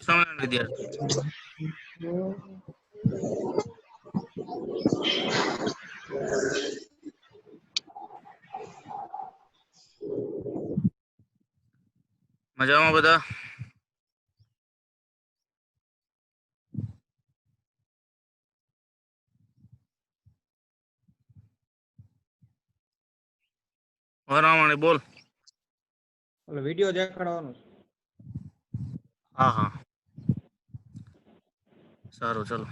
સ્વામિનારાયણ વિદ્યાર્થી મજામાં બધા? વરામણી બોલ. ઓલો વિડિયો દેખાડવાનો છે. હા હા સારું ચલો.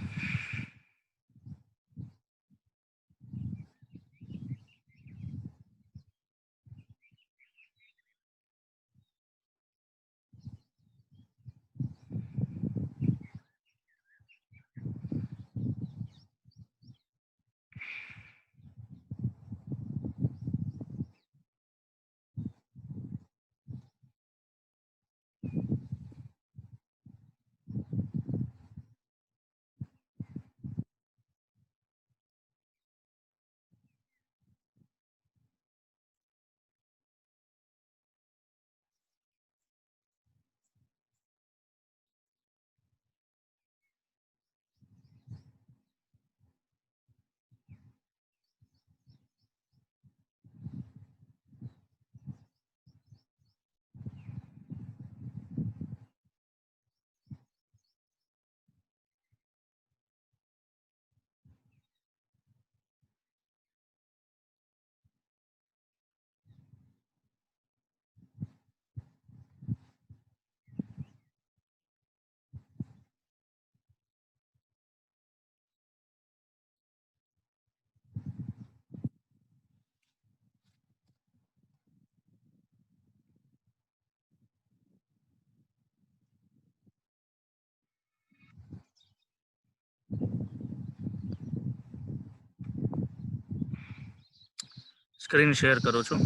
સ્ક્રીન શેર કરું છું.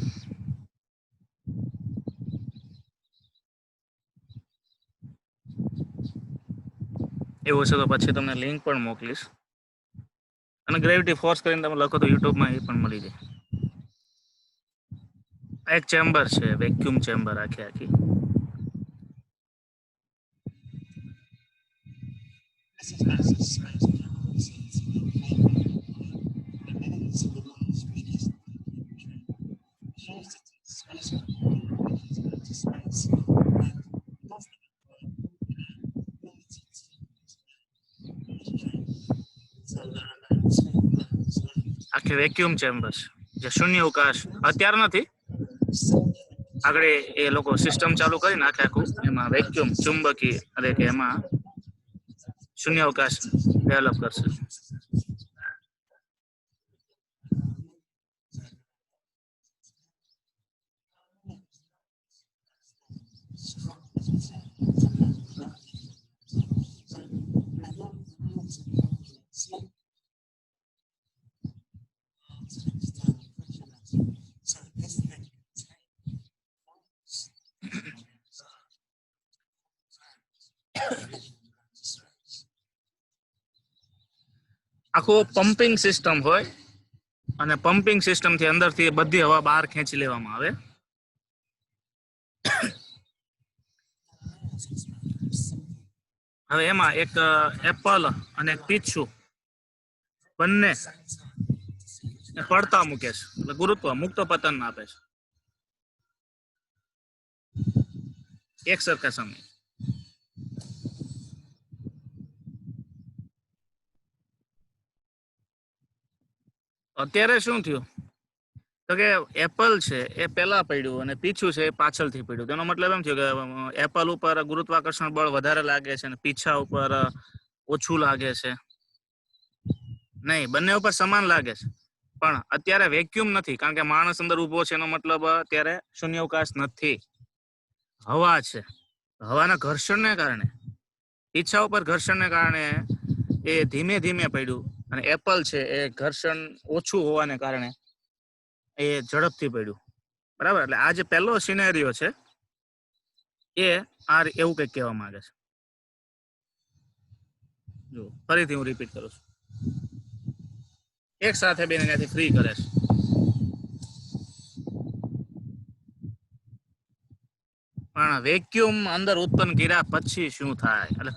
એવું હશે તો પછી તમને લિંક પણ મોકલીશ અને ગ્રેવિટી ફોર્સ કરીને તમે લખો તો યુટ્યુબમાં એ પણ મળી જાય. એક ચેમ્બર છે, વેક્યુમ ચેમ્બર આખી. આખી વેક્યુમ ચેમ્બર જે શૂન્ય અવકાશ અત્યારે નથી, આગળ એ લોકો સિસ્ટમ ચાલુ કરીને આખું એમાં વેક્યુમ ચુંબકીય એટલે કે એમાં શૂન્ય અવકાશ ડેવલપ કરશે. આખો પમ્પિંગ સિસ્ટમ હોય અને પમ્પિંગ સિસ્ટમ થી અંદરથી બધી હવા બહાર ખેંચી લેવામાં આવે. હવે એમાં એક એપલ અને એક પીછું બંને પડતા મૂકે છે, એટલે ગુરુત્વ મુક્ત પતન આપે છે એક સરખા સમય. અત્યારે શું થયું તો કે એપલ છે એ પહેલા પડ્યું અને પીછું છે એ પાછળથી પડ્યું. તેનો મતલબ એમ થયો કે એપલ ઉપર ગુરુત્વાકર્ષણ બળ વધારે લાગે છે અને પીછા ઉપર ઓછું લાગે છે. નહીં, બંને ઉપર સમાન લાગે છે, પણ અત્યારે વેક્યુમ નથી કારણ કે માણસ અંદર ઉભો છે. એનો મતલબ અત્યારે શૂન્યાવકાશ નથી, હવા છે. હવાના ઘર્ષણને કારણે, પીછા ઉપર ઘર્ષણને કારણે એ ધીમે ધીમે પડ્યું અને એપલ છે એ ઘર્ષણ ઓછું હોવાને કારણે એ ઝડપથી પડ્યું. બરાબર, એટલે આ જે પહેલો સિનેરિયો છે એ એવું કંઈક કહેવા માંગે છે. જો ફરીથી હું રિપીટ કરું છું. એક સાથે બેને ત્યાંથી ફ્રી કરે છે. પણ વેક્યુમ અંદર ઉત્પન્ન કર્યા પછી શું થાય? એટલે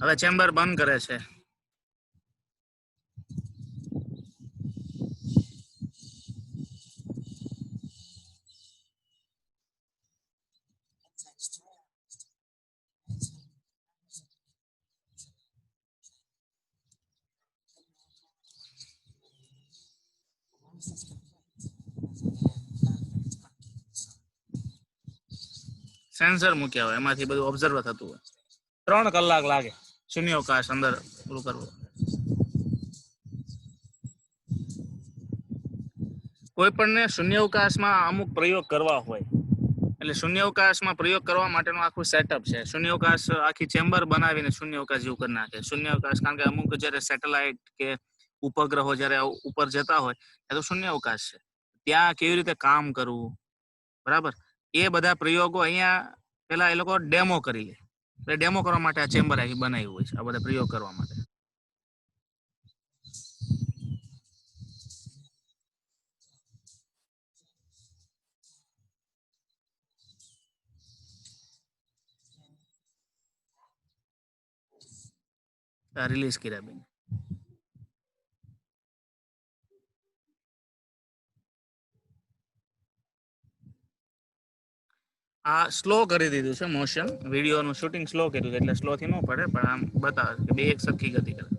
હવે ચેમ્બર બંધ કરે છે. સેન્સર મૂક્યા હોય એમાંથી બધું ઓબ્ઝર્વ થતું હોય. 3 કલાક લાગે શૂન્યાવકાશ અંદર પૂરું કરવું. કોઈ પણને શૂન્યાવકાશમાં અમુક પ્રયોગ કરવા હોય એટલે શૂન્યાવકાશમાં પ્રયોગ કરવા માટેનું આખું સેટઅપ છે. શૂન્યાવકાશ આખી ચેમ્બર બનાવીને શૂન્યાવકાશ જેવું કરી નાખે. શૂન્યાવકાશ કારણ કે અમુક જ્યારે સેટેલાઇટ કે ઉપગ્રહો જ્યારે ઉપર જતા હોય એ તો શૂન્યાવકાશ છે. ત્યાં કેવી રીતે કામ કરવું, બરાબર, એ બધા પ્રયોગો અહીંયા પેલા એ લોકો ડેમો કરી લે. એટલે ડેમો કરવા માટે આ ચેમ્બર આખી બનાવ્યું હોય છે આ બધા પ્રયોગ કરવા માટે. રિલીઝ કર્યા બેન. આ સ્લો કરી દીધું છે મોશન. વિડીયોનું શૂટિંગ સ્લો કર્યું છે એટલે સ્લો થી ન પડે પણ આમ બતાવે કે બે એક સરખી ગતિ કરે.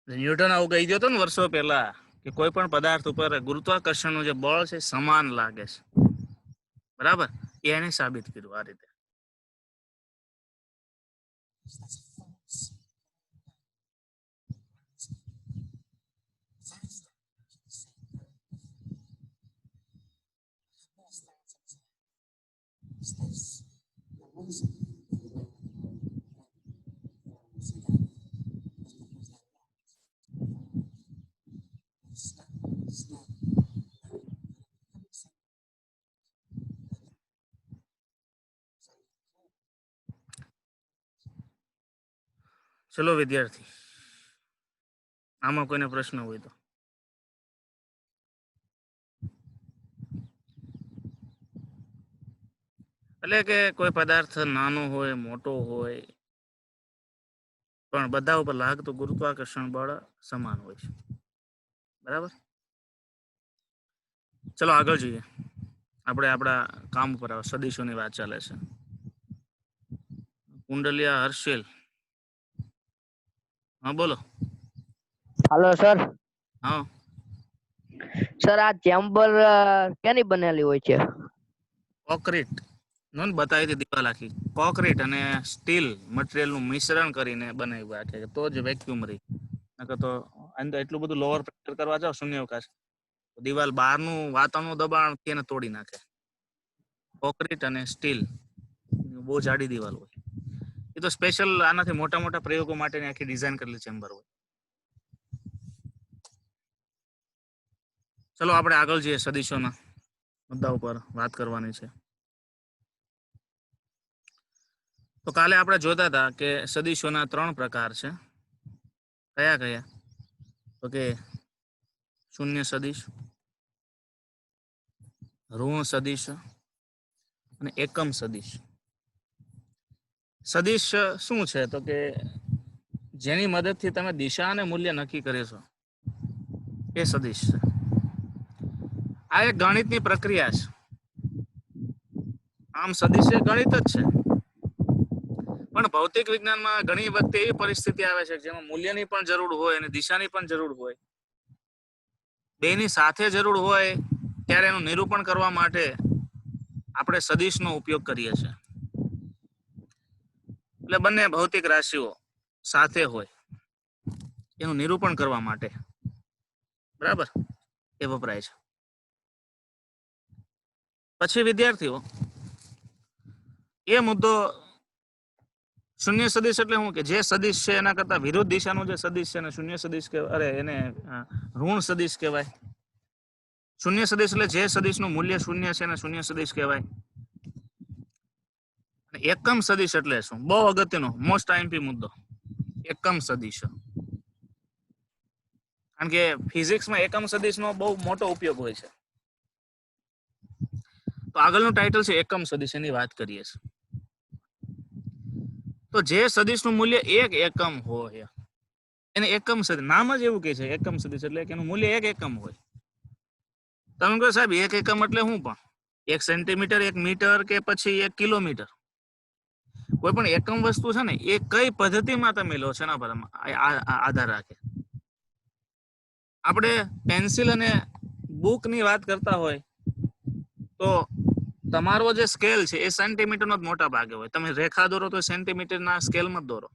ન્યૂટન આવું કહી ગયો હતો ને વર્ષો પહેલા કે કોઈ પણ પદાર્થ ઉપર ગુરુત્વાકર્ષણનું જે બળ છે સમાન લાગે છે, બરાબર, એ એને સાબિત કર્યું આ રીતે. ચલો વિદ્યાર્થી, આમાં કોઈને પ્રશ્ન હોય તો. એટલે કે કોઈ પદાર્થ નાનો હોય મોટો હોય પણ બધા ઉપર લાગતું ગુરુત્વાકર્ષણ બળ સમાન હોય છે, બરાબર. ચલો આગળ જોઈએ. આપણે આપણા કામ ઉપર આવે. સદીશોની વાત ચાલે છે. કુંડલિયા હર્ષેલ, હા બોલો. Hello sir. હા सर आ चेम्बर કેની બનેલી હોય છે? કોન્ક્રીટ નું બતાવી હતી દિવાલ આખી. કોન્ક્રીટ અને સ્ટીલ મટીરિયલનું મિશ્રણ કરીને બનાવ્યું આખે, તો જ વેક્યુમ રહી. નકર તો અંદર એટલું બધું લોઅર પ્રેશર કરવા જાવ શૂન્યાવકાશ, દિવાલ બહારનું વાતાવરણનું દબાણ એને તોડી નાખે. કોન્ક્રીટ અને સ્ટીલ બહુ જાડી દિવાલ હોય. એ તો સ્પેશિયલ આનાથી મોટા મોટા પ્રયોગો માટેની આખી ડિઝાઇન કરેલી ચેમ્બર હોય. ચલો આપણે આગળ જઈએ. સદીશોના મુદ્દા ઉપર વાત કરવાની છે. તો કાલે આપણે જોતા હતા કે સદીશોના 3 પ્રકાર છે. કયા કયા? તો કે શૂન્ય સદીશ, ઋણ સદીશ અને એકમ સદીશ. સદીશ શું છે? તો કે જેની મદદથી તમે દિશા અને મૂલ્ય નક્કી કરીશો એ સદીશ છે. આ એક ગણિતની પ્રક્રિયા છે. આમ સદીશ એ ગણિત જ છે, પણ ભૌતિક વિજ્ઞાનમાં ઘણી વખતે એવી પરિસ્થિતિ આવે છે જેમાં મૂલ્યની પણ જરૂર હોય અને દિશાની પણ જરૂર હોય. બેની સાથે જરૂર હોય ત્યારે એનું નિરૂપણ કરવા માટે આપણે સદિશનો ઉપયોગ કરીએ છીએ. એટલે બંને ભૌતિક રાશિઓ સાથે હોય એનું નિરૂપણ કરવા માટે બરાબર એ વપરાય છે. પછી વિદ્યાર્થીઓ એ મુદ્દો શૂન્ય સદિશ એટલે શું કે જે સદિશ છે એના કરતા વિરુદ્ધ દિશાનું જે સદિશ છે એને શૂન્ય સદિશ કહેવાય, અરે એને ઋણ સદિશ કહેવાય. શૂન્ય સદિશ એટલે જે સદિશનું મૂલ્ય શૂન્ય છે એને શૂન્ય સદિશ કહેવાય. એકમ સદિશ એટલે શું? બહુ અગત્યનો મોસ્ટ આઈએમપી મુદ્દો, એકમ સદિશ. કારણ કે ફિઝિક્સમાં એકમ સદિશનો બહુ મોટો ઉપયોગ હોય છે. તો આગળનું ટાઇટલ છે એકમ સદિશ, એની વાત કરીએ છીએ. તો જે સદિશનું મૂલ્ય એક એકમ હોય એને એકમ સદિશ, નામ જ એવું કહે છે એકમ સદિશ એટલે કે એનું મૂલ્ય એક એકમ હોય. તમે કહો સાહેબ એક એકમ એટલે શું? પણ 1 સેન્ટીમીટર, 1 મીટર કે પછી 1 કિલોમીટર? કોઈ પણ એકમ વસ્તુ છે ને એ કઈ પદ્ધતિમાં તમે લો છો એના પર આધાર રાખે. આપણે પેન્સિલ અને બુકની વાત કરતા હોય તો તમારો જે સ્કેલ છે એ સેન્ટીમીટરનો જ મોટા ભાગે હોય. તમે રેખા દોરો તો સેન્ટીમીટરના સ્કેલમાં જ દોરો.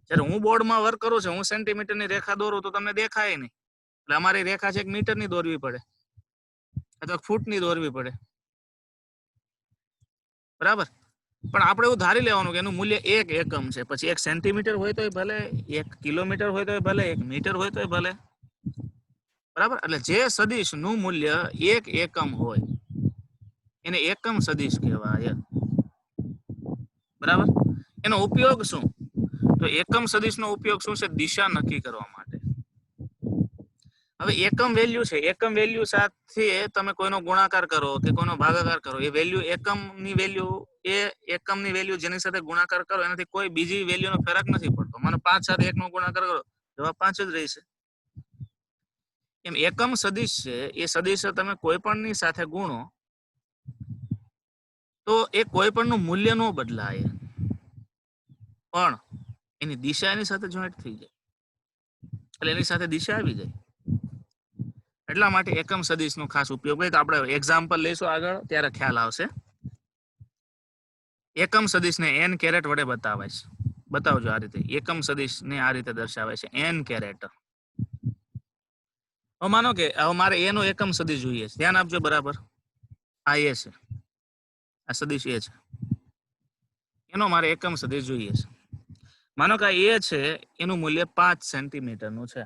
જ્યારે હું બોર્ડમાં વર્ક કરું છું, હું સેન્ટીમીટરની રેખા દોરું તો તમને દેખાય નહીં. એટલે અમારી રેખા છે 1 મીટરની દોરવી પડે અથવા ફૂટની દોરવી પડે, બરાબર? પણ આપણે એવું ધારી લેવાનું કે એનું મૂલ્ય એક એકમ છે. પછી 1 સેન્ટીમીટર હોય તોય ભલે, 1 કિલોમીટર હોય તોય ભલે, 1 મીટર હોય તોય ભલે, બરાબર? એટલે જે સદિશનું મૂલ્ય એક એકમ હોય એને એકમ સદિશ કહેવાય, બરાબર? એનો ઉપયોગ શું? તો એકમ સદિશનો ઉપયોગ શું છે? દિશા નક્કી કરવા માટે. હવે એકમ વેલ્યુ છે, એકમ વેલ્યુ સાથે તમે કોઈનો ગુણાકાર કરો કે કોઈનો ભાગાકાર કરો, એ વેલ્યુ એકમની વેલ્યુ જેની સાથે ગુણાકાર કરો એનાથી કોઈ બીજી વેલ્યુનો ફરક નથી પડતો. મને 5 સાથે 1 નો ગુણાકાર કરો, જવાબ 5 જ રહેશે. એમ એકમ સદિશ છે એ સદિશ તમે કોઈ પણની સાથે ગુણો તો એ કોઈ પણનું મૂલ્ય ન બદલાય, પણ એની દિશા એની સાથે જોઈન્ટ થઈ જાય, એટલે એની સાથે દિશા આવી જાય. એટલા માટે એકમ સદિશનો ખાસ ઉપયોગ હોય. તો આપણે એક્ઝામ્પલ લઈશું આગળ ત્યારે ખ્યાલ આવશે. એકમ સદિશને n કેરેટ વડે બતાવાય છે. બતાવજો આ રીતે. એકમ સદિશને આ રીતે દર્શાવે છે n કેરેટ. હવે માનો કે હવે મારે એનો એકમ સદિશ જોઈએ છે. ધ્યાન આપજો બરાબર. આ એ છે, આ સદિશ એ છે, એનો મારે એકમ સદિશ જોઈએ છે. માનો કે આ એ છે, એનું મૂલ્ય 5 સેન્ટીમીટરનું છે.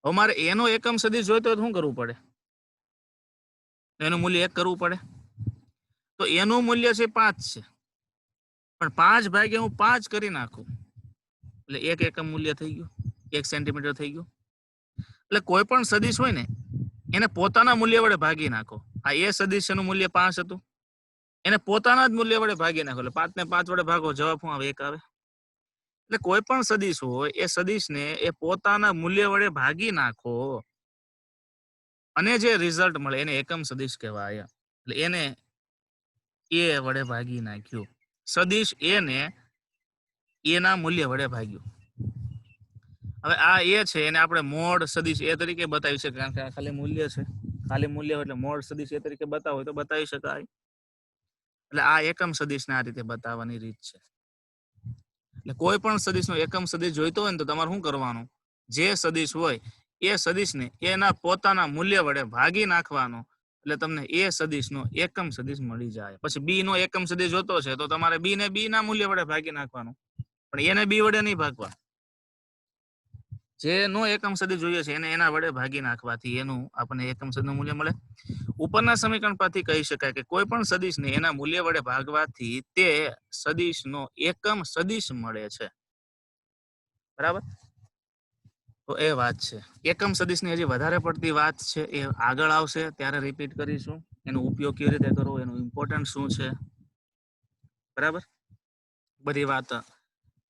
હવે મારે એનો એકમ સદિશ જોઈતો હોય તો શું કરવું પડે? એનું મૂલ્ય 1 કરવું પડે. તો એનું મૂલ્ય છે 5 છે, પણ 5 ભાગ્યા હું 5 કરી નાખું એટલે 1 એકમ મૂલ્ય થઈ ગયું, 1 સેન્ટીમીટર થઈ ગયું. એટલે કોઈ પણ સદિશ હોય ને એને પોતાના મૂલ્ય વડે ભાગી નાખો. આ એ સદિશ એનું મૂલ્ય 5 હતું, એને પોતાના જ મૂલ્ય વડે ભાગી નાખો એટલે 5 ને 5 વડે ભાગો, જવાબ શું આવે? 1 આવે. એટલે કોઈ પણ સદિશ હોય એ સદિશને એ પોતાના મૂલ્ય વડે ભાગી નાખો અને જે રિઝલ્ટ મળે એને એકમ સદિશ કહેવાય. એટલે એને એ વડે ભાગી નાખ્યું. સદિશ એને એના મૂલ્ય વડે ભાગ્યું. હવે આ એ છે એને આપણે મોડ સદિશ એ તરીકે બતાવી શકીએ, કારણ કે આ ખાલી મૂલ્ય છે. ખાલી મૂલ્ય એટલે મોડ સદિશ એ તરીકે બતાવો તો બતાવી શકાય. એટલે આ એકમ સદિશને આ રીતે બતાવવાની રીત છે. એટલે કોઈ પણ સદિશનો એકમ સદિશ જોઈતો હોય ને તો તમારે શું કરવાનું? જે સદિશ હોય એ સદિશને એના પોતાના મૂલ્ય વડે ભાગી નાખવાનો, એટલે તમને એ સદિશનો એકમ સદિશ મળી જાય. પછી બી નો એકમ સદિશ જોતો છે તો તમારે બી ને બી ના મૂલ્ય વડે ભાગી નાખવાનું, પણ એને બી વડે નહીં ભાગવા. જેનો એકમ સદિશ જોઈએ છે એને એના વડે ભાગી નાખવાથી એનું આપણને એકમ સદિશનું મૂલ્ય મળે. ઉપરના સમીકરણ પરથી કહી શકાય કે કોઈ પણ સદિશને એના મૂલ્ય વડે ભાગવાથી તે સદિશનો એકમ સદિશ મળે છે, બરાબર? તો એ વાત છે. એકમ સદિશની હજી વધારે પડતી વાત છે એ આગળ આવશે ત્યારે રિપીટ કરીશું. એનો ઉપયોગ કેવી રીતે કરવો, એનું ઇમ્પોર્ટન્સ શું છે, બરાબર? બધી વાત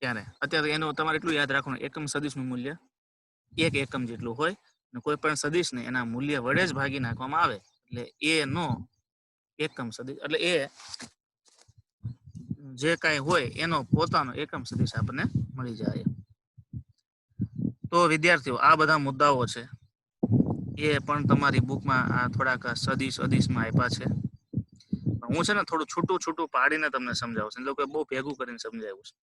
ત્યારે. અત્યારે એનું તમારે એટલું યાદ રાખવાનું, એકમ સદિશનું મૂલ્ય 1 એકમ જેટલું હોય અને કોઈ પણ સદિશને એના મૂલ્ય વડે જ ભાગી નાખવામાં આવે એટલે એ નો એકમ સદિશ, એટલે એ જે કાંઈ હોય એનો પોતાનો એકમ સદિશ આપણને મળી જાય. તો વિદ્યાર્થીઓ આ બધા મુદ્દાઓ છે એ પણ તમારી બુકમાં આ થોડાક સદિશ અદિશમાં આપ્યા છે. હું છે ને થોડું છૂટું છૂટું પાડીને તમને સમજાવું છું. લોકો બહુ ભેગું કરીને સમજાવ્યું છે.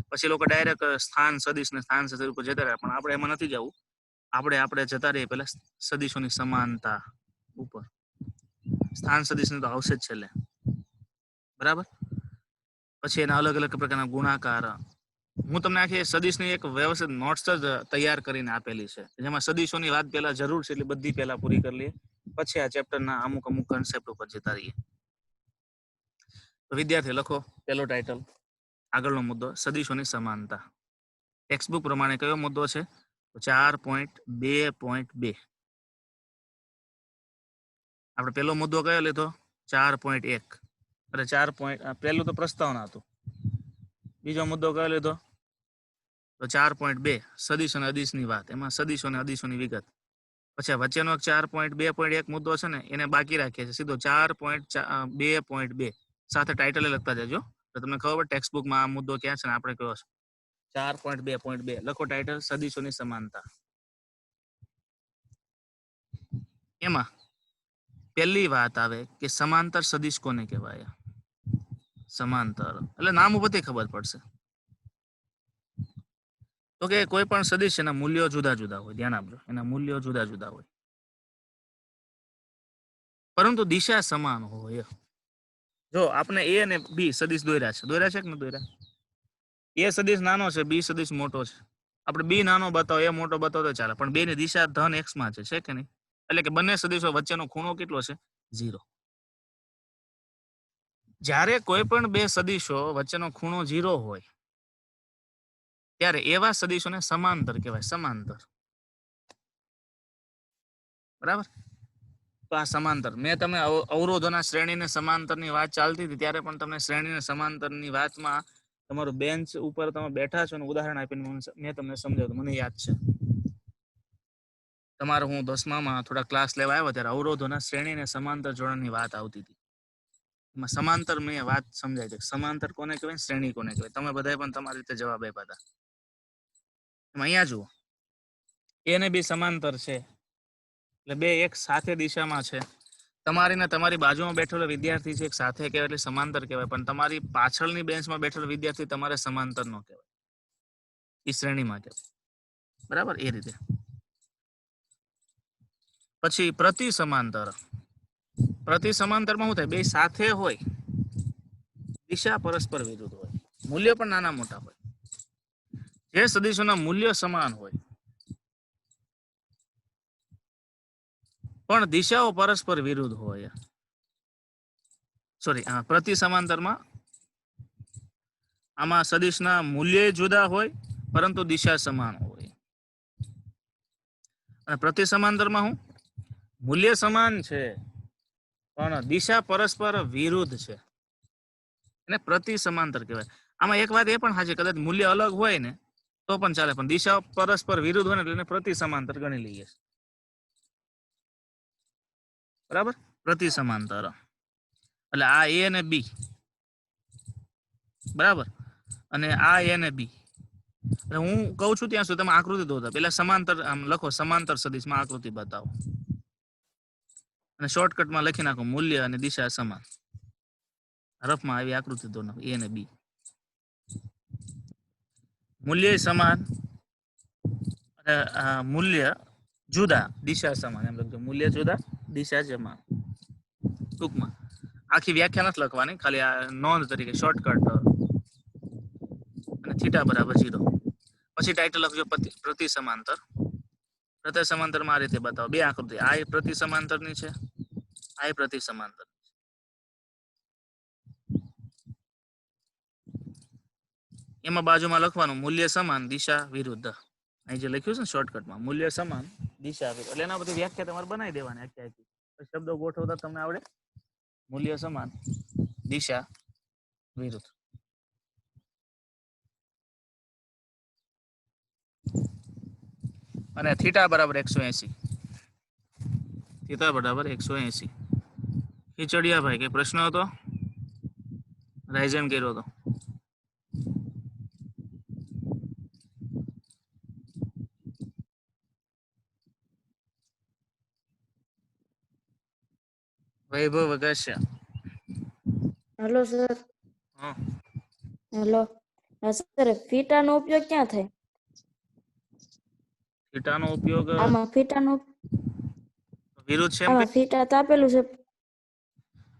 પછી લોકો ડાયરેક્ટ સ્થાન સદિશ ને સ્થાન સદિશ ઉપર જતા રહે, પણ આપણે એમાં નથી જવું. આપણે જતા રહીએ પેલા સદિશોની સમાનતા ઉપર. સ્થાન સદિશ તો આવશે જ છેલ્લે, બરાબર. પછી એના અલગ અલગ પ્રકારના ગુણાકાર. હું તમને આખી સદિશની એક વ્યવસ્થિત નોટ્સ જ તૈયાર કરીને આપેલી છે, જેમાં સદિશોની વાત પહેલા જરૂર છે એટલે બધી પહેલા પૂરી કરી લઈએ, પછી આ ચેપ્ટરના અમુક કન્સેપ્ટ ઉપર જતા રહીએ. તો વિદ્યાર્થી લખો પહેલો ટાઇટલ, આગળનો મુદ્દો સદિશોની સમાનતા. ટેક્સ્ટબુક પ્રમાણે કયો મુદ્દો છે? 4.2.2. આપણે પહેલો મુદ્દો કયો લીધો? 4.1. એટલે 4. પહેલું તો પ્રસ્તાવના હતું. બીજો મુદ્દો કયો લીધો? તો 4.2 સદિશ અને અદિશની વાત, એમાં સદિશો અને અદિશોની વિગત. પછી વચ્ચેનો 4.2.1 મુદ્દો છે ને એને બાકી રાખીએ છીએ, સીધો 4.2.2 સાથે ટાઇટલ લખતા જજો, તો તમને ખબર ટેક્સ્ટ બુકમાં આ મુદ્દો ક્યાં છે ને આપણે કયો છે. 4.2.2 લખો ટાઇટલ, સદિશોની સમાનતા. એમાં પહેલી વાત આવે કે સમાંતર સદિશ કોને કહેવાય? સમાંતર એટલે નામ ઉપરથી ખબર પડશે. તો કે કોઈ પણ સદિશ એના મૂલ્યો જુદા જુદા હોય, ધ્યાન આપજો, એના મૂલ્યો જુદા જુદા હોય, પરંતુ દિશા સમાન હોય. જો આપણે એ અને બી સદિશ દોર્યા છે કે ન દોર્યા? એ સદિશ નાનો છે, બી સદિશ મોટો છે. આપણે બી નાનો બતાવો, એ મોટો બતાવો તો ચાલે, પણ બે ની દિશા ધન x માં છે કે નહીં? એટલે કે બંને સદિશો વચ્ચેનો ખૂણો કેટલો છે? 0. જ્યારે કોઈ પણ બે સદિશો વચ્ચેનો ખૂણો 0 હોય ત્યારે એવા સદિશોને સમાંતર કહેવાય. સમાંતર, બરાબર. તો આ સમાંતર, મેં તમે અવરોધોના શ્રેણીને સમાંતરની વાત ચાલતી હતી ત્યારે પણ તમને શ્રેણીને સમાંતરની વાતમાં તમારું બેન્ચ ઉપર તમે બેઠા છો અને ઉદાહરણ આપીને મેં તમને સમજાવ્યું, મને યાદ છે. તમારે હું 10મામાં થોડા ક્લાસ લેવા આવ્યો ત્યારે અવરોધોના શ્રેણીને સમાંતર જોડણની વાત આવતી હતી. એમાં સમાંતર મેં વાત સમજાવી હતી, સમાંતર કોને કહેવાય, શ્રેણી કોને કહેવાય. તમે બધાએ પણ તમારી રીતે જવાબ આપ્યા હતા. એમાં અહીંયા જુઓ, એ ને બી સમાંતર છે એટલે બે એક સાથે દિશામાં છે. તમારી ને તમારી બાજુમાં બેઠેલો વિદ્યાર્થી છે એક સાથે કહેવાય એટલે સમાંતર કહેવાય, પણ તમારી પાછળની બેન્ચમાં બેઠેલો વિદ્યાર્થી તમારે સમાંતર નો કહેવાય, એ શ્રેણીમાં કહેવાય, બરાબર. એ રીતે. પછી પ્રતિ સમાંતર. પ્રતિ સમાંતરમાં શું થાય? બે સાથે હોય, દિશા પરસ્પર વિરુદ્ધ હોય, મૂલ્ય પણ નાના મોટા હોય. જે સદિશોના મૂલ્ય સમાન હોય પણ દિશાઓ પરસ્પર વિરુદ્ધ હોય, સોરી, પ્રતિ સમાંતરમાં આમાં સદિશના મૂલ્ય જુદા હોય પરંતુ દિશા સમાન હોય. અને પ્રતિ સમાંતરમાં હું મૂલ્ય સમાન છે પણ દિશા પરસ્પર વિરુદ્ધ છે, એને પ્રતિ સમાંતર કહેવાય. આમાં એક વાત એ પણ સાચી, કદાચ મૂલ્ય અલગ હોય ને તો પણ ચાલે, પણ દિશા પરસ્પર વિરુદ્ધ હોય ને એટલે પ્રતિ સમાંતર ગણી લઈએ, બરાબર. પ્રતિ સમાંતર એટલે આ એ અને બી, બરાબર, અને આ એ અને બી. એટલે હું કહું છું ત્યાં સુધી તમે આકૃતિ દોરતા પેલા સમાંતર આમ લખો, સમાંતર સદિશમાં આકૃતિ બતાવો અને શોર્ટકટમાં લખી નાખો મૂલ્ય અને દિશા સમાન. રફમાં આવી આકૃતિ દોર નાખો, એ અને બી. મૂલ્ય સમાન, મૂલ્ય જુદા, દિશા સમાન, એમ લખજો. મૂલ્ય જુદા, દિશા સમાન. ટૂંકમાં આખી વ્યાખ્યા નથી લખવાની, ખાલી આ નોંધ તરીકે શોર્ટકટ. અને થીટા બરાબર 0. પછી ટાઇટલ લખજો પ્રતિ સમાંતર. પ્રતિ સમાંતરમાં આ રીતે બતાવો, બે આકૃતિ, આ પ્રતિ સમાંતરની છે, આ પ્રતિ સમાંતર. એમાં બાજુમાં લખવાનું મૂલ્ય સમાન, દિશા વિરુદ્ધ. અહીં જે લખ્યું છે ને શોર્ટકટમાં, મૂલ્ય સમાન, દિશા વિરુદ્ધ, એટલે એના બધી વ્યાખ્યા તમારે બનાવી દેવાની આખી આખી. શબ્દો ગોઠવતા તમને આવડે. મૂલ્ય સમાન, દિશા વિરુદ્ધ. અને થીટા બરાબર 180. થીટા બરાબર 180. ખીચડિયા ભાઈ, કઈ પ્રશ્ન હતો? રાઇઝન કર્યો હતો. વૈભવ વગાસિયા. Hello sir. હા. હેલો. હા સર, ફીટાનો ઉપયોગ ક્યાં થાય? થીટાનો ઉપયોગ આમાં ફીટાનો વિરુદ્ધ છે એમ આમાં કઈ. ફીટા તો આપેલું છે.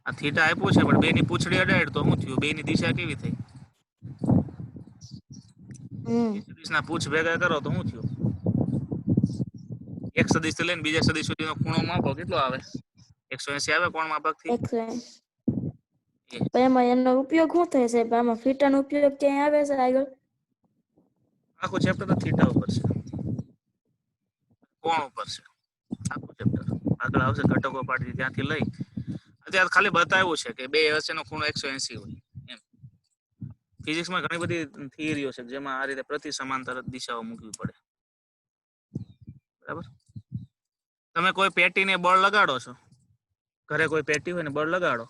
આ થીટા આપ્યું છે પણ બેની પૂંછડી અડાડ તો શું થયું? બેની દિશા કેવી થઈ? સદિશના પૂછ ભેગા કરો તો શું થયું? એક સદિશ થી લઈને બીજા સદિશ સુધીનો ખૂણો માપો કેટલો આવે? 180 આવે કોણ માપકથી? 180. પણ એમાં એનો ઉપયોગ શું થાય સાહેબ? આમાં ફીટાનો ઉપયોગ ક્યાંય આવે છે આગળ? આખું ચેપ્ટર તો થીટા ઉપર છે, કોણ ઉપર છે, આખું ચેપ્ટર આગળ આવશે. ઘટકો પાડી ત્યાંથી લઈ અત્યારે ખાલી બતાવ્યું છે કે બે વચ્ચેનો ખૂણો 180 હોય એમ. ફિઝિક્સમાં ઘણી બધી થિયરીઓ છે જેમાં આ રીતે પ્રતિ સમાંતર દિશાઓ મૂકવી પડે. બરાબર. તમે કોઈ પેટીને બળ લગાડો છો, ઘરે કોઈ પેટી હોય ને બળ લગાડો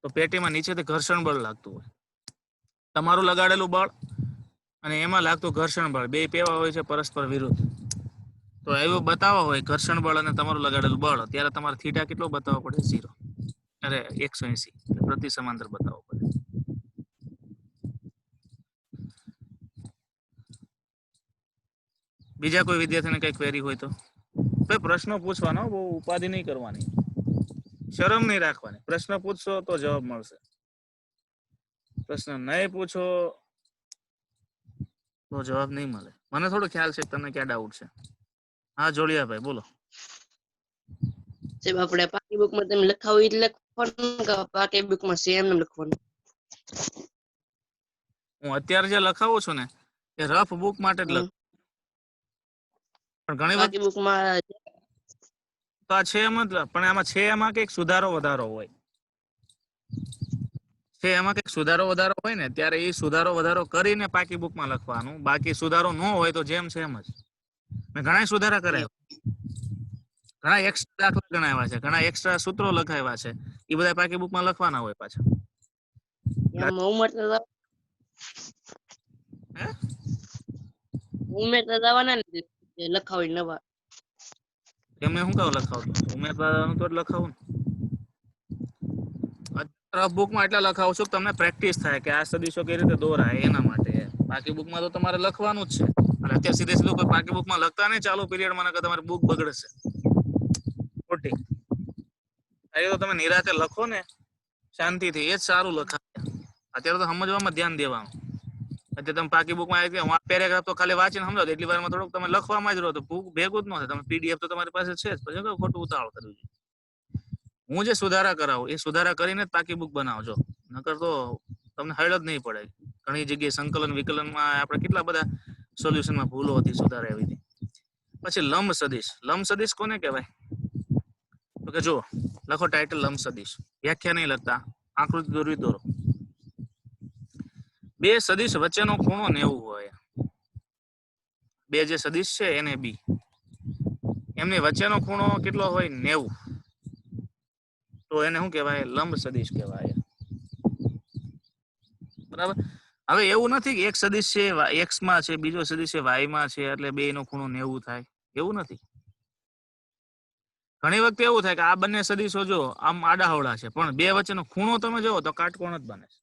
તો પેટીમાં નીચેથી ઘર્ષણ બળ લાગતું હોય. તમારું લગાડેલું બળ અને એમાં લાગતું ઘર્ષણ બળ બે કેવા હોય છે? પરસ્પર વિરુદ્ધ. તો એવું બતાવવા હોય ઘર્ષણ બળ અને તમારું લગાડેલું બળ, ત્યારે તમારે થીટા કેટલો બતાવવો પડે? 0. અરે 180 પ્રતિ સમાંતર બતાવવો પડે. બીજા કોઈ વિદ્યાર્થીને કઈ ક્વેરી હોય તો પ્રશ્નો પૂછવાનો, બહુ ઉપાધિ નહીં કરવાની, શરમ નહીં રાખવાની. પ્રશ્ન પૂછશો તો જવાબ મળશે. પ્રશ્ન નહીં પૂછો તો જવાબ નહીં મળે. મને થોડો ખ્યાલ છે તમને ક્યાં ડાઉટ છે. હા જોડિયાભાઈ બોલો. સાહેબ આપણે પાકી બુકમાં તમે લખાવું એટલે લખવાનું કે પાકી બુકમાં સેમ એમ લખવાનું? હું અત્યારે જે લખાવું છું ને એ રફ બુક માટે જ લખ, પણ ઘણી વખત પાકી બુકમાં તો આ છે મતલબ, પણ આમાં છે એમાં કંઈક સુધારો વધારો હોય છે, એમાં કંઈક સુધારો વધારો હોય ને ત્યારે એ સુધારો વધારો કરીને પાકી બુકમાં લખવાનું. બાકી સુધારો ન હોય તો જેમ છે એમ જ. મેં ઘણા સુધારા કર્યા, ઘણા એક્સ્ટ્રા દાખલા ગણાવ્યા છે, ઘણા એક્સ્ટ્રા સૂત્રો લખાવ્યા છે, એ બધા પાકી બુકમાં લખવાના હોય પાછા. એમાં ઉમેરતા હે? ઉમેરતા જવાના ને લખાવી નવા. એમને શું કહું લખાવતું? ઉમેરવાનું તો જ લખાવું ને. રફ બુકમાં એટલે લખાવું છું તમને પ્રેક્ટિસ થાય કે આ સદીશો કઈ રીતે દોરાય એના માટે. પાકી બુકમાં તો તમારે લખવાનું જ છે. અને અત્યારે સીધે સીધું કોઈ પાકી બુકમાં લખતા નહીં ચાલુ પીરિયડમાં, કે તમારી બુક બગડશે ખોટી. એ તો તમે નિરાતે લખો ને શાંતિથી, એ જ સારું લખાય. અત્યારે તો સમજવામાં ધ્યાન દેવાનું. અત્યારે તમે પાકી બુકમાં પેરેગ્રાફ તો ખાલી વાંચીને સમજો, એટલી વારમાં થોડુંક તમે લખવામાં જ રહો તો બુક ભેગું જ ન થાય. તમે પીડીએફ તો તમારી પાસે છે જ, પછી ખોટું ઉતાવળ કરવી જોઈએ. હું જે સુધારા કરાવું એ સુધારા કરીને જ પાકી બુક બનાવજો, નકર તો તમને હળ જ નહીં પડે. ઘણી જગ્યાએ સંકલન વિકલનમાં આપણે કેટલા બધા સોલ્યુશનમાં ભૂલો હતી, સુધારા આવી હતી. પછી લંબ સદિશ. લંબ સદિશ કોને કહેવાય? તો કે જો લખો ટાઇટલ લંબ સદિશ, વ્યાખ્યા નહીં લખતા, આકૃતિ દોરવી દોરો. બે સદિશ વચ્ચેનો ખૂણો 90 હોય. બે જે સદિશ છે એને બી, એમની વચ્ચેનો ખૂણો કેટલો હોય? 90. તો એને શું કહેવાય? લંબ સદિશ કહેવાય. બરાબર. હવે એવું નથી કે એક સદિશ છે x માં છે, બીજો સદિશ છે y માં છે, એટલે બે નો ખૂણો 90 થાય, એવું નથી. ઘણી વખત એવું થાય કે આ બંને સદિશો જો આમ આડાહવડા છે, પણ બે વચ્ચેનો ખૂણો તમે જોવો તો કાટકોણ જ બને છે.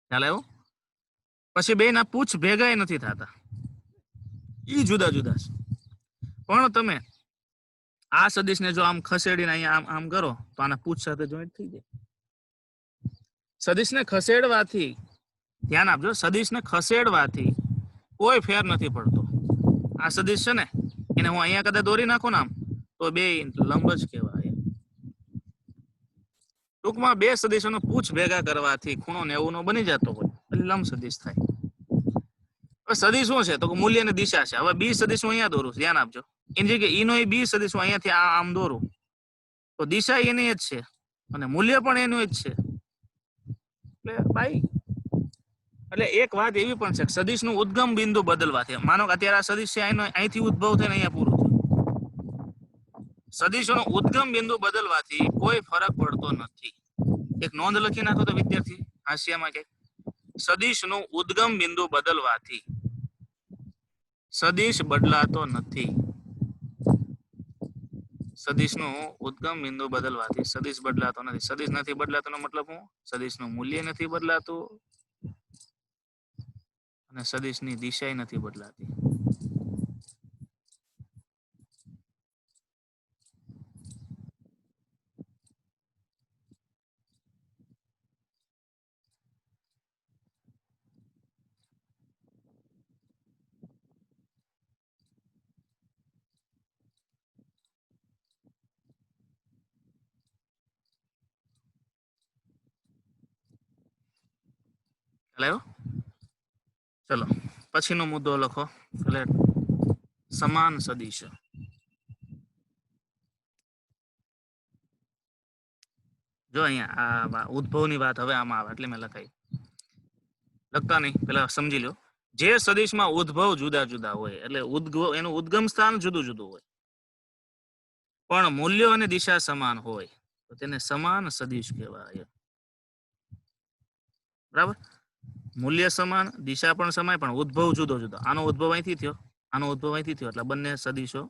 ખ્યાલ આવ્યો? પછી બે ના પૂછ ભેગાય નથી થતા, ઈ જુદા જુદા છે. પણ તમે આ સદિશને જો આમ ખસેડીને અહીંયા આમ આમ કરો તો આના પૂછ સાથે જોઈન્ટ થઈ જાય. સદિશને ખસેડવાથી, ધ્યાન આપજો, સદિશને ખસેડવાથી કોઈ ફેર નથી પડતો. આ સદિશ છે ને એને હું અહીંયા કદાચ દોરી નાખું ને આમ, તો બે લંબ જ કહેવાય. ટૂંકમાં બે સદિશોનો પૂછ ભેગા કરવાથી ખૂણો 90 નો બની જતો હોય એટલે લંબ સદિશ થાય. હવે સદિશ શું છે? તો મૂલ્ય અને દિશા છે. હવે બી સદિશ હું અહીંયા દોરું, ધ્યાન આપજો. એની જગ્યાએ ઈ નો બી સદિશ હું અહીંયાથી આમ દોરું તો દિશા એની જ છે અને મૂલ્ય પણ એનું જ છે. એટલે ભાઈ, એટલે એક વાત એવી પણ છે, સદિશનું ઉદ્ગમ બિંદુ બદલવાથી, માનો કે અત્યારે આ સદિશ છે અહીંથી ઉદ્ભવ થઈને અહીંયા પૂરું થયું. સદિશોનો ઉદ્ગમ બિંદુ બદલવાથી કોઈ ફરક પડતો નથી. એક નોંધ લખી નાખો તો વિદ્યાર્થી હાંસિયામાં કે સદિશનું ઉદ્ગમ બિંદુ બદલવાથી સદિશ બદલાતો નથી. સદિશનું ઉદ્ગમ બિંદુ બદલવાથી સદિશ બદલાતો નથી. સદિશ નથી બદલાતો નો મતલબ શું? સદિશનું મૂલ્ય નથી બદલાતું અને સદિશની દિશા નથી બદલાતી. ખ્યાલ આવ્યો? ચલો પછીનો મુદ્દો લખો. એટલે સમાન સદિશ. જો અહીંયા આ ઉદ્ભવની વાત હવે આમાં આવે એટલે મેં લખાઈ. લખતા નહીં, પેલા સમજી લો. જે સદિશમાં ઉદ્ભવ જુદા જુદા હોય એટલે એનું ઉદ્ગમ સ્થાન જુદું જુદું હોય પણ મૂલ્યો અને દિશા સમાન હોય તો તેને સમાન સદિશ કહેવાય. બરાબર? મૂલ્ય સમાન, દિશા પણ સમાન, પણ ઉદ્ભવ જુદો જુદો. આનો ઉદ્ભવ અહીંથી થયો, આનો ઉદ્ભવ અહીંથી થયો, એટલે બંને સદિશો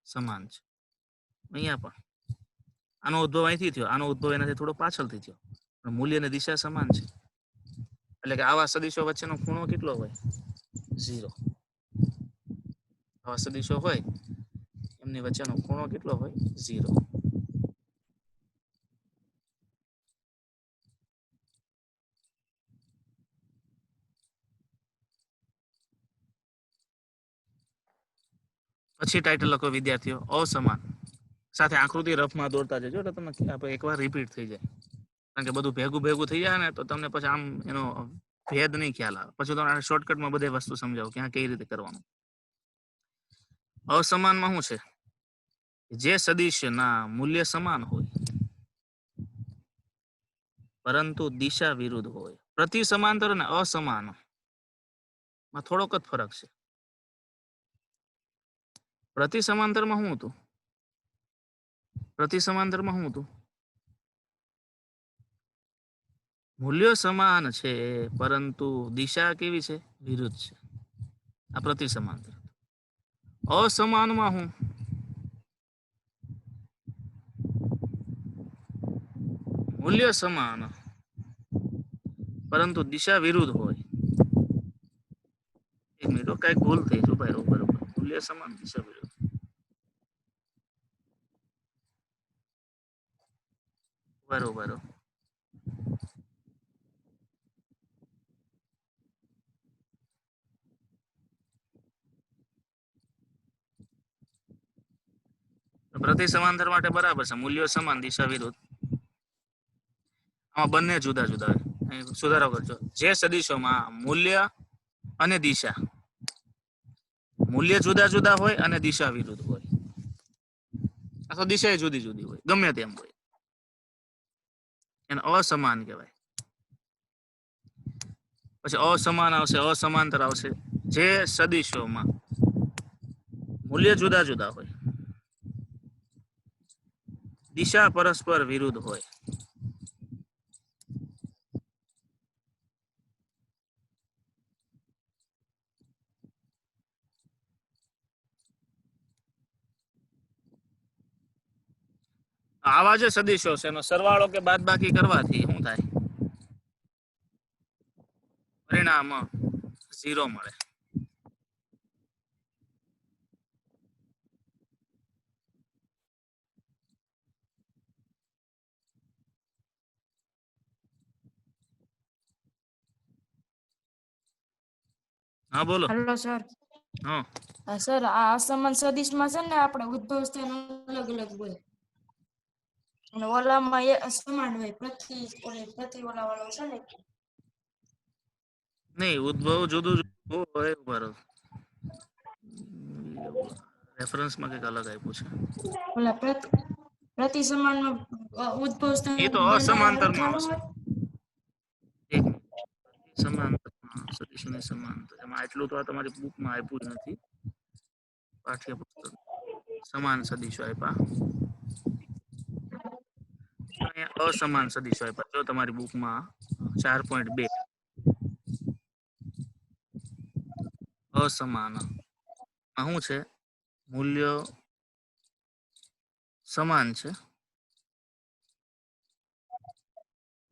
સમાન છે. અહીંયા પણ આનો ઉદ્ભવ અહીંથી થયો, આનો ઉદ્ભવ એનાથી થોડો પાછળથી થયો, પણ મૂલ્ય અને દિશા સમાન છે. એટલે કે આવા સદિશો વચ્ચેનો ખૂણો કેટલો હોય? 0. આવા સદિશો હોય એમની વચ્ચેનો ખૂણો કેટલો હોય? 0. પછી ટાઇટલ લખો વિદ્યાર્થીઓ, અસમાન. સાથે આકૃતિ રફમાં દોરતા જજો એટલે તમને એકવાર રિપીટ થઈ જાય. કારણ કે બધું ભેગું ભેગું થઈ જાય ને તો તમને પછી આમ એનો ભેદ નહીં ખ્યાલ આવે. પછી તમને શોર્ટકટમાં બધી વસ્તુ સમજાવું કે આ કઈ રીતે કરવાનું. અસમાનમાં શું છે? જે સદિશના મૂલ્ય સમાન હોય પરંતુ દિશા વિરુદ્ધ હોય. પ્રતિ સમાંતર અને અસમાન માં થોડોક જ ફરક છે. પ્રતિ સમાંતરમાં શું હતું? પ્રતિ સમાંતરમાં શું હતું? મૂલ્યો સમાન છે પરંતુ દિશા કેવી છે? વિરુદ્ધ છે. આ પ્રતિ સમાંતર. અસમાનમાં શું? મૂલ્ય સમાન પરંતુ દિશા વિરુદ્ધ હોય. એક મિનિટ, કઈક ભૂલ થઈ છે. બરોબર, મૂલ્ય સમાન, દિશા વિરુદ્ધ. બરોબર. પ્રતિ સમાંતર માટે બરાબર છે. મૂલ્યો સમાન, દિશા વિરુદ્ધ. આમાં બંને જુદા જુદા હોય. સુધારો કરજો. જે સદિશોમાં મૂલ્ય અને દિશા, મૂલ્ય જુદા જુદા હોય અને દિશા વિરુદ્ધ હોય, અથવા દિશા જુદી જુદી હોય, ગમે તેમ હોય, એને અસમાન કહેવાય. પછી અસમાન આવશે, અસમાંતર આવશે. જે સદિશોમાં મૂલ્ય જુદા જુદા હોય, દિશા પરસ્પર વિરુદ્ધ હોય, આવા જે સદિશો છે એનો સરવાળો કે બાદબાકી કરવાથી શું થાય? પરિણામ 0 મળે. હા બોલો. Hello sir. હા સર આ અસમાન સદિશમાં છે ને આપણે ઉદ્ભવ સ્થાન અલગ અલગ હોય અને ઓલામાં એ સમાન હોય. પ્રતિ ઓલા વાળો છે ને નહીં, ઉદ્ભવ જુદું જુદું હોય. બરોબર, રેફરન્સમાં કંઈક અલગ આપ્યું છે. ઓલા પ્રતિ સમાનમાં ઉદ્ભવ સ્થાન એ તો બંને અસમાંતરમાં સરખા આવશે. હોય. એક મિનિટ. સમાંતરમાં સદિશોની સમાંતર, એમાં આટલું તો આ તમારી બુકમાં આપ્યું જ નથી. પાઠ્યપુસ્તક સમાન સદિશો આપ્યા. અહીંયા અસમાન સદિશો આપ્યા જો તમારી બુકમાં 4.2 અસમાન આ શું છે મૂલ્ય સમાન છે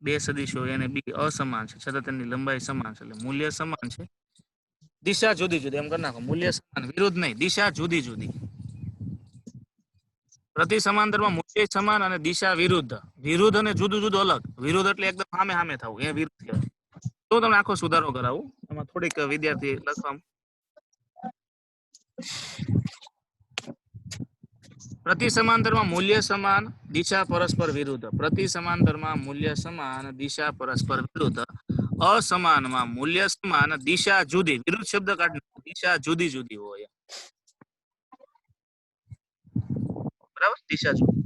બે સદિશો અને બી અસમાન છે છતાં તેની લંબાઈ સમાન છે એટલે મૂલ્ય સમાન છે દિશા જુદી જુદી એમ કરી નાખો મૂલ્ય સમાન વિરુદ્ધ નહીં દિશા જુદી જુદી પ્રતિ સમાંતરમાં મૂલ્ય સમાન અને દિશા વિરુદ્ધ વિરુદ્ધ અને જુદું જુદું અલગ વિરુદ્ધ એટલે એકદમ સામે સામે થવું એ વિરુદ્ધ કહેવાય તો તમને આખો સુધારો કરાવું એમાં થોડીક વિદ્યાર્થી લખવા પ્રતિ સમાંતરમાં મૂલ્ય સમાન દિશા પરસ્પર વિરુદ્ધ પ્રતિ સમાંતરમાં મૂલ્ય સમાન દિશા પરસ્પર વિરુદ્ધ અસમાનમાં મૂલ્ય સમાન દિશા જુદી વિરુદ્ધ શબ્દ કાઢી દિશા જુદી જુદી હોય બરાબર દિશા જુદી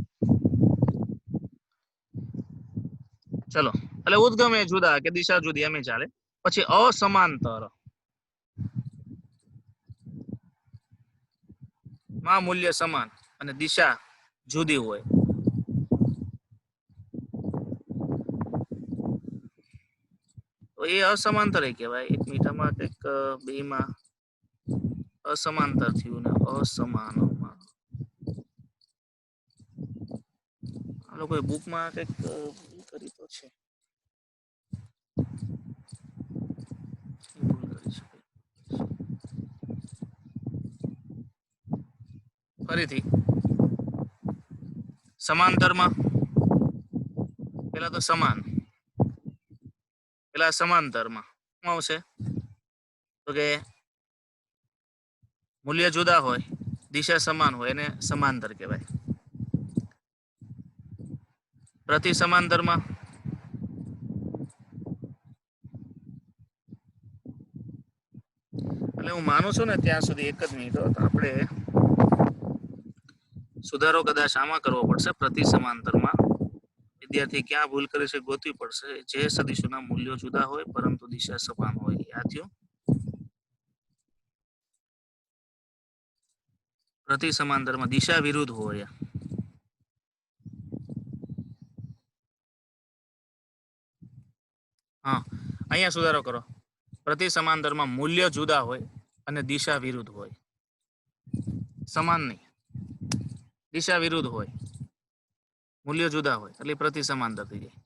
ચલો એટલે ઉદ્ગમ એ જુદા કે દિશા જુદી એમ ચાલે પછી અસમાંતર માં મૂલ્ય સમાન અને દિશા જુદી હોય તો એ અસમાંતર કહેવાય એક મીઠામાં કંઈક બેમાં અસમાંતર થયું ને અસમાનમાં આ લોકોએ બુકમાં કંઈક કરી તો છે ફરીથી સમાંતરમાં પેલા તો સમાન પેલા સમાંતરમાં શું આવશે તો કે મૂલ્ય જુદા હોય દિશા સમાન હોય એને સમાંતર કહેવાય પ્રતિ સમાંતરમાં એટલે હું માનું છું ને ત્યાં સુધી એક જ મિનિટ આપણે સુધારો કદાચ આમાં કરવો પડશે પ્રતિ સમાંતરમાં વિદ્યાર્થી ક્યાં ભૂલ કરે છે ગોતવી પડશે જે સદિશોના મૂલ્યો જુદા હોય પરંતુ દિશા સમાન હોય યાદ થયું પ્રતિ સમાંતરમાં દિશા વિરુદ્ધ હોય હા અહીંયા સુધારો કરો પ્રતિ સમાંતરમાં મૂલ્ય જુદા હોય અને દિશા વિરુદ્ધ હોય સમાન નહીં દિશા વિરુદ્ધ હોય મૂલ્ય જુદા હોય એટલે પ્રતિ સમાંતર થઈ જાય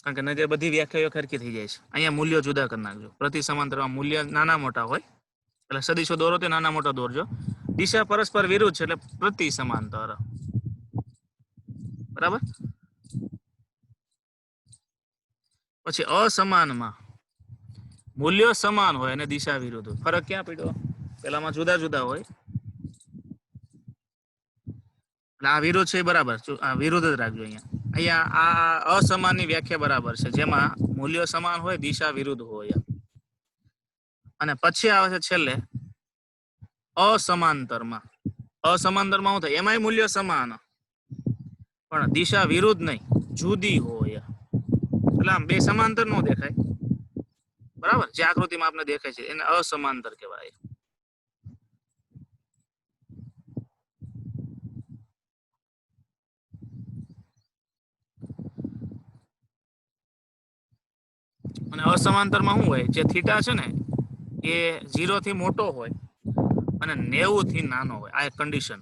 કારણ કે નજર બધી વ્યાખ્યાઓ ખરખી થઈ જાય છે અહીંયા મૂલ્યો જુદા કરી નાખજો પ્રતિ સમાંતરમાં મૂલ્ય નાના મોટા હોય એટલે સદિશો દોરો તે નાના મોટા દોરજો દિશા પરસ્પર વિરુદ્ધ છે એટલે પ્રતિ સમાંતર બરાબર પછી અસમાનમાં મૂલ્યો સમાન હોય અને દિશા વિરુદ્ધ હોય ફરક ક્યાં પડ્યો પેલામાં જુદા જુદા હોય એટલે આ વિરુદ્ધ છે બરાબર આ વિરુદ્ધ જ રાખજો અહીંયા આ અસમાનની વ્યાખ્યા બરાબર છે જેમાં મૂલ્યો સમાન હોય દિશા વિરુદ્ધ હોય અને પછી આવે છે છેલ્લે અસમાંતરમાં શું થાય એમાંય મૂલ્ય સમાન પણ દિશા વિરુદ્ધ નહીં જુદી હોય એટલે આમ બે સમાંતર નો દેખાય બરાબર જે આકૃતિમાં આપણે દેખાય છે એને અસમાંતર કહેવાય અને અસમાંતરમાં શું હોય જે થીટા છે ને એ 0 થી મોટો હોય અને 90 થી નાનો હોય આ એક કન્ડિશન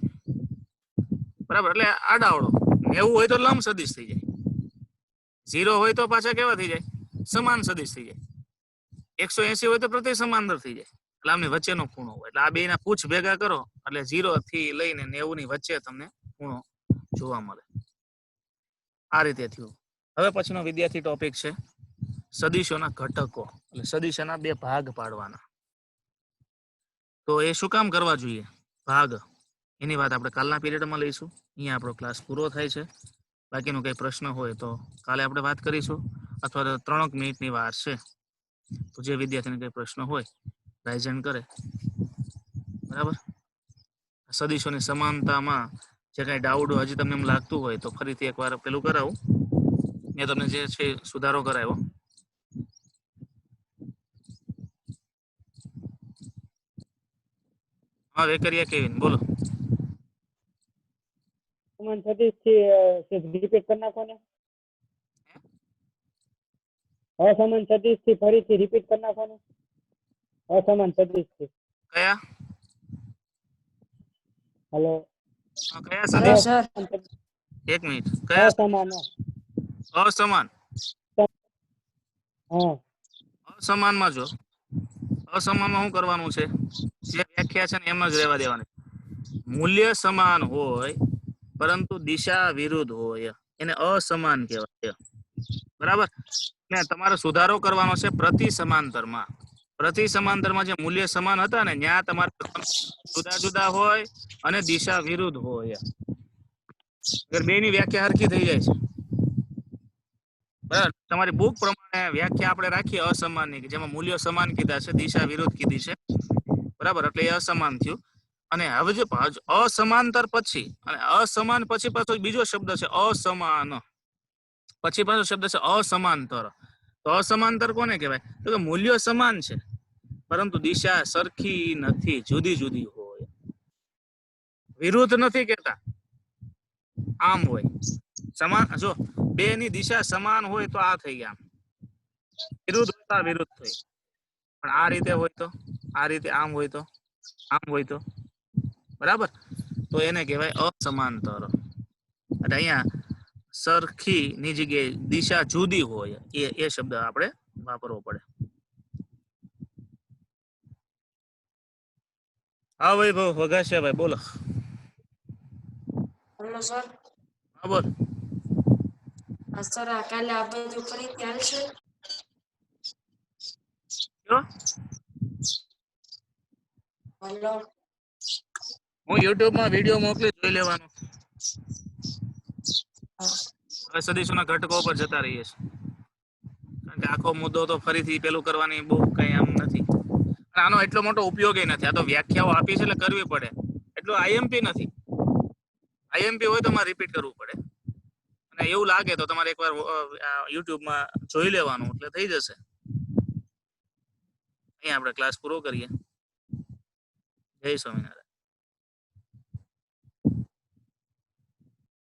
બરાબર એટલે આડાવડો 90 હોય તો લંબ સદિશ થઈ જાય 0 હોય તો પાછા કેવા થઈ જાય સમાન સદિશ થઈ જાય 180 હોય તો પ્રતિ સમાંતર થઈ જાય એટલે આમની વચ્ચેનો ખૂણો હોય એટલે આ બેના પૂછ ભેગા કરો એટલે 0 થી લઈને 90 ની વચ્ચે તમને ખૂણો જોવા મળે આ રીતે થયું હવે પછીનો વિદ્યાર્થી ટોપિક છે સદિશોના ઘટકો એટલે સદિશોના બે ભાગ પાડવાના તો એ શું કામ કરવા જોઈએ ભાગ એની વાત આપણે કાલના પીરિયડમાં લઈશું અહીંયા આપણો ક્લાસ પૂરો થાય છે બાકીનો કઈ પ્રશ્ન હોય તો કાલે આપણે વાત કરીશું અથવા તો 3 મિનિટની વાર છે તો જે વિદ્યાર્થીને કઈ પ્રશ્ન હોય રાઇઝન કરે બરાબર સદિશોની સમાનતામાં જે કઈ ડાઉટ હજી તમને એમ લાગતું હોય તો ફરીથી એકવાર પેલું કરાવું મેં તમને જે છે સુધારો કરાવ્યો હા વેકરિયા કેવિન બોલો અસમાન સદિશ થી રિપીટ કરી નાખો ને. અસમાન સદિશ થી ફરીથી રિપીટ કરી નાખો ને. અસમાન સદિશ થી. કયા હલો. કયા હેલો સદિશ? સર એક મિનિટ. કયા અસમાન. અસમાન? હા. અસમાનમાં જો અસમાનમાં શું કરવાનું છે, જે વ્યાખ્યા છે ને એમ જ રહેવા દેવાની. મૂલ્ય સમાન હોય પરંતુ દિશા વિરુદ્ધ હોય એને અસમાન કહેવાય. બરાબર ને તમારે સુધારો કરવાનો છે પ્રતિ સમાંતરમાં. પ્રતિ સમાંતરમાં જે મૂલ્ય સમાન હતા ને ત્યાં તમારે જુદા જુદા હોય અને દિશા વિરુદ્ધ હોય. અગર બેની વ્યાખ્યા હરખી થઈ જાય છે, બરાબર, તમારી બુક પ્રમાણે વ્યાખ્યા આપણે રાખીએ અસમાનની કે જેમાં મૂલ્યો સમાન કીધા છે, દિશા વિરુદ્ધ કીધી છે, બરાબર, એટલે એ અસમાન થયું. અને હવે જે અસમાંતર પછી અને અસમાન પછી પાછો બીજો શબ્દ છે અસમાન, પછી પાછો શબ્દ છે અસમાંતર. તો અસમાંતર કોને કહેવાય? તો કે મૂલ્યો સમાન છે પરંતુ દિશા સરખી નથી, જુદી જુદી હોય. વિરુદ્ધ નથી કહેતા, આમ હોય. સમાન જો બે ની દિશા સમાન હોય તો આ થઈ ગયા, વિરુદ્ધ હોય વિરુદ્ધ થઈ. પણ આ રીતે હોય તો, આ રીતે આમ હોય તો, આમ હોય તો, બરાબર, તો એને કહેવાય અસમાંતર. એટલે અહીંયા સરખી ની જગ્યાએ દિશા જુદી હોય એ શબ્દ આપણે વાપરવો પડે. હા ભાઈ વઘાસિયા ભાઈ બોલો. હેલો સર હા બોલ. સર કાલે આ બધું ફરીથી આવશે? કયો? હેલો હું યુટ્યુબ માં વિડીયો મોકલી જોઈ લેવાનું. હા. હવે સદીશોના ઘટકો પર જતા રહીએ છીએ, કારણ કે આખો મુદ્દો તો ફરીથી પેલું કરવાની બહુ કઈ આમ નથી. અને આનો એટલો મોટો ઉપયોગ નથી. આ તો વ્યાખ્યાઓ આપી છે એટલે કરવી પડે. એટલું આઈએમપી નથી. આઈએમપી હોય તો મારે રિપીટ કરવું પડે. અને એવું લાગે તો તમારે એકવાર યુટ્યુબમાં જોઈ લેવાનું એટલે થઈ જશે. અહીંયા આપણે ક્લાસ પૂરો કરીએ. જય સ્વામિનારાયણ.